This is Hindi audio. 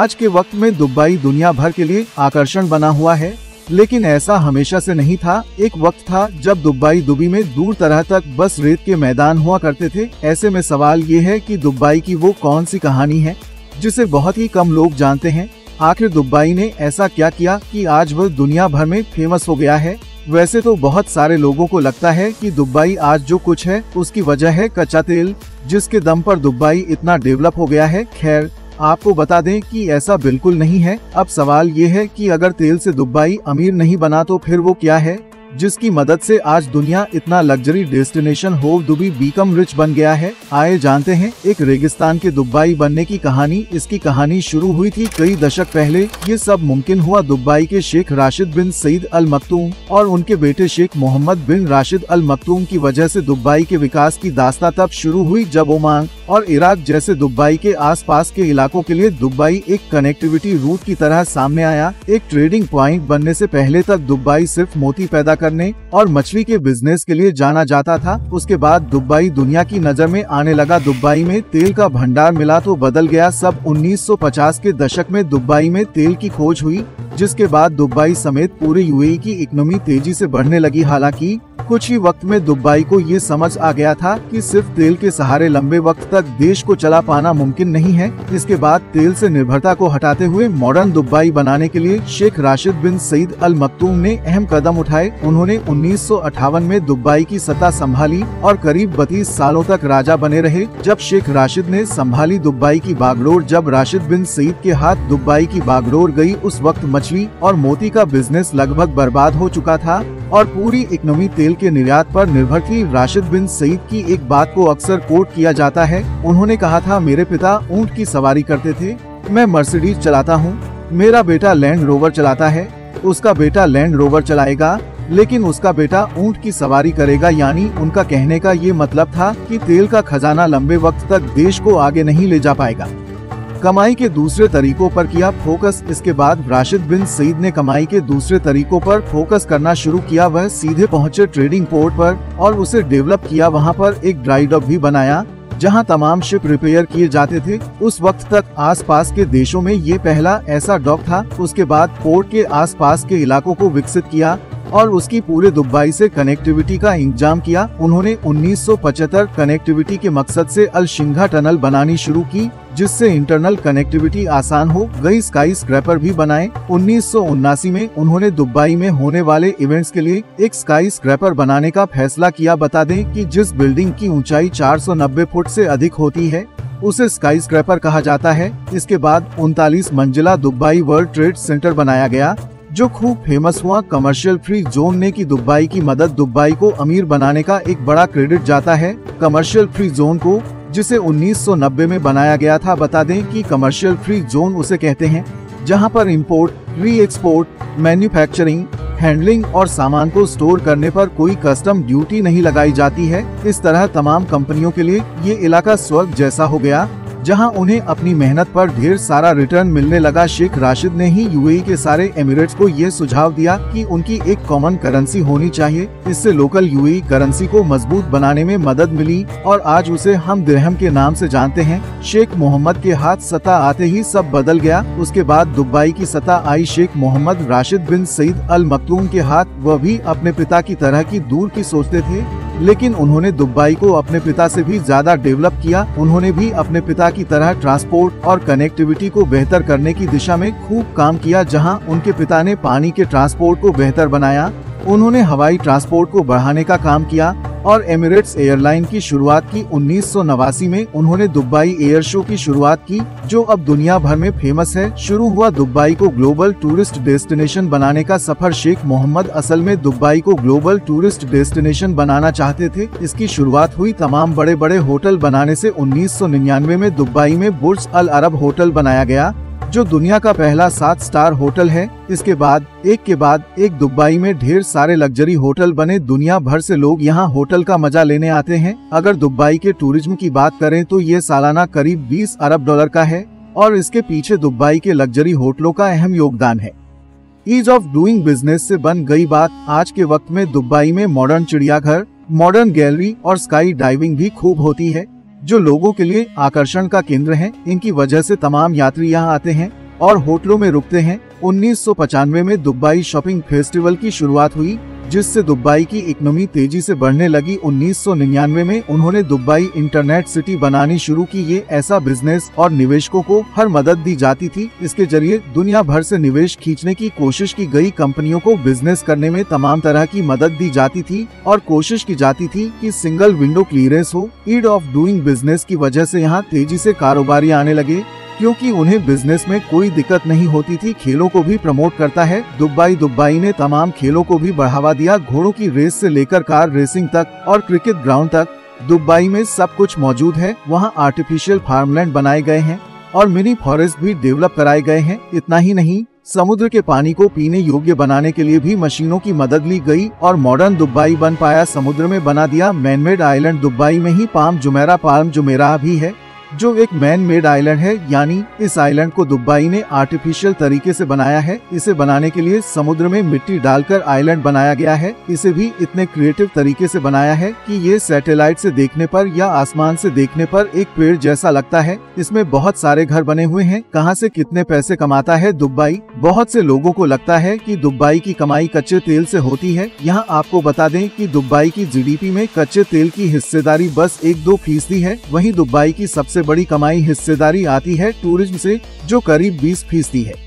आज के वक्त में दुबई दुनिया भर के लिए आकर्षण बना हुआ है, लेकिन ऐसा हमेशा से नहीं था। एक वक्त था जब दुबई में दूर तरह तक बस रेत के मैदान हुआ करते थे। ऐसे में सवाल ये है कि दुबई की वो कौन सी कहानी है जिसे बहुत ही कम लोग जानते हैं। आखिर दुबई ने ऐसा क्या किया कि आज वह दुनिया भर में फेमस हो गया है। वैसे तो बहुत सारे लोगों को लगता है कि दुबई आज जो कुछ है उसकी वजह है कच्चा तेल, जिसके दम पर दुबई इतना डेवलप हो गया है। खैर, आपको बता दें कि ऐसा बिल्कुल नहीं है। अब सवाल ये है कि अगर तेल से दुबई अमीर नहीं बना तो फिर वो क्या है जिसकी मदद से आज दुनिया इतना लग्जरी डेस्टिनेशन हो दुबई बीकम रिच बन गया है। आए जानते हैं एक रेगिस्तान के दुबई बनने की कहानी। इसकी कहानी शुरू हुई थी कई दशक पहले। ये सब मुमकिन हुआ दुबई के शेख राशिद बिन सईद अल मक्तूम और उनके बेटे शेख मोहम्मद बिन राशिद अल मक्तूम की वजह से। दुबई के विकास की दास्तां तब शुरू हुई जब ओमान और इराक जैसे दुबई के आसपास के इलाकों के लिए दुबई एक कनेक्टिविटी रूट की तरह सामने आया। एक ट्रेडिंग पॉइंट बनने से पहले तक दुबई सिर्फ मोती पैदा करने और मछली के बिजनेस के लिए जाना जाता था। उसके बाद दुबई दुनिया की नजर में आने लगा। दुबई में तेल का भंडार मिला तो बदल गया सब। 1950 के दशक में दुबई में तेल की खोज हुई, जिसके बाद दुबई समेत पूरे यूएई की इकोनॉमी तेजी से बढ़ने लगी। हालांकि कुछ ही वक्त में दुबई को ये समझ आ गया था कि सिर्फ तेल के सहारे लंबे वक्त तक देश को चला पाना मुमकिन नहीं है। इसके बाद तेल से निर्भरता को हटाते हुए मॉडर्न दुबई बनाने के लिए शेख राशिद बिन सईद अल मक्तूम ने अहम कदम उठाए। उन्होंने 1958 में दुबई की सत्ता संभाली और करीब 32 सालों तक राजा बने रहे। जब शेख राशिद ने संभाली दुबई की बागडोर, जब राशिद बिन सईद के हाथ दुबई की बागडोर गई, उस वक्त मछली और मोती का बिजनेस लगभग बर्बाद हो चुका था और पूरी इकोनॉमी तेल के निर्यात पर निर्भर थी। राशिद बिन सईद की एक बात को अक्सर कोट किया जाता है। उन्होंने कहा था, मेरे पिता ऊंट की सवारी करते थे, मैं मर्सिडीज चलाता हूँ। मेरा बेटा लैंड रोवर चलाता है, उसका बेटा लैंड रोवर चलाएगा, लेकिन उसका बेटा ऊंट की सवारी करेगा। यानी उनका कहने का ये मतलब था कि तेल का खजाना लंबे वक्त तक देश को आगे नहीं ले जा पाएगा। कमाई के दूसरे तरीकों पर किया फोकस। इसके बाद राशिद बिन सईद ने कमाई के दूसरे तरीकों पर फोकस करना शुरू किया। वह सीधे पहुंचे ट्रेडिंग पोर्ट पर और उसे डेवलप किया। वहां पर एक ड्राई डॉक भी बनाया जहां तमाम शिप रिपेयर किए जाते थे। उस वक्त तक आसपास के देशों में ये पहला ऐसा डॉक था। उसके बाद पोर्ट के आसपास के इलाकों को विकसित किया और उसकी पूरे दुबई से कनेक्टिविटी का इंतजाम किया। उन्होंने 1975 कनेक्टिविटी के मकसद से अल शिंघा टनल बनानी शुरू की, जिससे इंटरनल कनेक्टिविटी आसान हो गई। स्काई स्क्रैपर भी बनाए। 1979 में उन्होंने दुबई में होने वाले इवेंट्स के लिए एक स्काई स्क्रैपर बनाने का फैसला किया। बता दें कि जिस बिल्डिंग की ऊंचाई 490 फुट से अधिक होती है उसे स्काई स्क्रैपर कहा जाता है। इसके बाद 39 मंजिला दुबई वर्ल्ड ट्रेड सेंटर बनाया गया, जो खूब फेमस हुआ। कमर्शियल फ्री जोन ने की दुबई की मदद। दुबई को अमीर बनाने का एक बड़ा क्रेडिट जाता है कमर्शियल फ्री जोन को, जिसे 1990 में बनाया गया था। बता दें कि कमर्शियल फ्री जोन उसे कहते हैं जहां पर इंपोर्ट, री एक्सपोर्ट, मैन्युफैक्चरिंग, हैंडलिंग और सामान को स्टोर करने पर कोई कस्टम ड्यूटी नहीं लगाई जाती है। इस तरह तमाम कंपनियों के लिए ये इलाका स्वर्ग जैसा हो गया, जहां उन्हें अपनी मेहनत पर ढेर सारा रिटर्न मिलने लगा। शेख राशिद ने ही यूएई के सारे एमिरेट्स को ये सुझाव दिया कि उनकी एक कॉमन करेंसी होनी चाहिए। इससे लोकल यूएई करेंसी को मजबूत बनाने में मदद मिली और आज उसे हम दिरहम के नाम से जानते हैं। शेख मोहम्मद के हाथ सत्ता आते ही सब बदल गया। उसके बाद दुबई की सत्ता आई शेख मोहम्मद राशिद बिन सईद अल मक्तूम के हाथ। वह भी अपने पिता की तरह की दूर की सोचते थे, लेकिन उन्होंने दुबई को अपने पिता से भी ज्यादा डेवलप किया। उन्होंने भी अपने पिता की तरह ट्रांसपोर्ट और कनेक्टिविटी को बेहतर करने की दिशा में खूब काम किया। जहां उनके पिता ने पानी के ट्रांसपोर्ट को बेहतर बनाया, उन्होंने हवाई ट्रांसपोर्ट को बढ़ाने का काम किया और एमिरेट्स एयरलाइन की शुरुआत की। 1989 में उन्होंने दुबई एयर शो की शुरुआत की, जो अब दुनिया भर में फेमस है। शुरू हुआ दुबई को ग्लोबल टूरिस्ट डेस्टिनेशन बनाने का सफर। शेख मोहम्मद असल में दुबई को ग्लोबल टूरिस्ट डेस्टिनेशन बनाना चाहते थे। इसकी शुरुआत हुई तमाम बड़े बड़े होटल बनाने से। 1999 में दुबई में बुर्ज अल अरब होटल बनाया गया, जो दुनिया का पहला 7 स्टार होटल है। इसके बाद एक के बाद एक दुबई में ढेर सारे लग्जरी होटल बने। दुनिया भर से लोग यहाँ होटल का मजा लेने आते हैं। अगर दुबई के टूरिज्म की बात करें तो ये सालाना करीब 20 अरब डॉलर का है और इसके पीछे दुबई के लग्जरी होटलों का अहम योगदान है। ईज ऑफ डूइंग बिजनेस से बन गई बात। आज के वक्त में दुबई में मॉडर्न चिड़ियाघर, मॉडर्न गैलरी और स्काई डाइविंग भी खूब होती है, जो लोगों के लिए आकर्षण का केंद्र है। इनकी वजह से तमाम यात्री यहाँ आते हैं। और होटलों में रुकते हैं। 1995 में दुबई शॉपिंग फेस्टिवल की शुरुआत हुई, जिससे दुबई की इकोनॉमी तेजी से बढ़ने लगी। 1999 में उन्होंने दुबई इंटरनेट सिटी बनानी शुरू की। ये ऐसा बिजनेस और निवेशकों को हर मदद दी जाती थी। इसके जरिए दुनिया भर से निवेश खींचने की कोशिश की गई। कंपनियों को बिजनेस करने में तमाम तरह की मदद दी जाती थी और कोशिश की जाती थी कि सिंगल विंडो क्लियरेंस हो। ईड ऑफ डूइंग बिजनेस की वजह से यहाँ तेजी से कारोबारी आने लगे, क्योंकि उन्हें बिजनेस में कोई दिक्कत नहीं होती थी। खेलों को भी प्रमोट करता है। दुबई ने तमाम खेलों को भी बढ़ावा दिया, घोड़ों की रेस से लेकर कार रेसिंग तक और क्रिकेट ग्राउंड तक। दुबई में सब कुछ मौजूद है। वहाँ आर्टिफिशियल फार्मलैंड बनाए गए हैं और मिनी फॉरेस्ट भी डेवलप कराए गए हैं। इतना ही नहीं, समुद्र के पानी को पीने योग्य बनाने के लिए भी मशीनों की मदद ली गई और मॉडर्न दुबई बन पाया। समुद्र में बना दिया मैनमेड आइलैंड। दुबई में ही पाल्म जुमेराह भी है, जो एक मैन मेड आइलैंड है, यानी इस आइलैंड को दुबई ने आर्टिफिशियल तरीके से बनाया है। इसे बनाने के लिए समुद्र में मिट्टी डालकर आइलैंड बनाया गया है। इसे भी इतने क्रिएटिव तरीके से बनाया है कि ये सैटेलाइट से देखने पर या आसमान से देखने पर एक पेड़ जैसा लगता है। इसमें बहुत सारे घर बने हुए हैं। कहां से कितने पैसे कमाता है दुबई? बहुत से लोगों को लगता है कि दुबई की कमाई कच्चे तेल से होती है। यहाँ आपको बता दें कि दुबई की जीडीपी में कच्चे तेल की हिस्सेदारी बस 1-2% है। वहीं दुबई की सबसे बड़ी कमाई हिस्सेदारी आती है टूरिज्म से, जो करीब 20% है।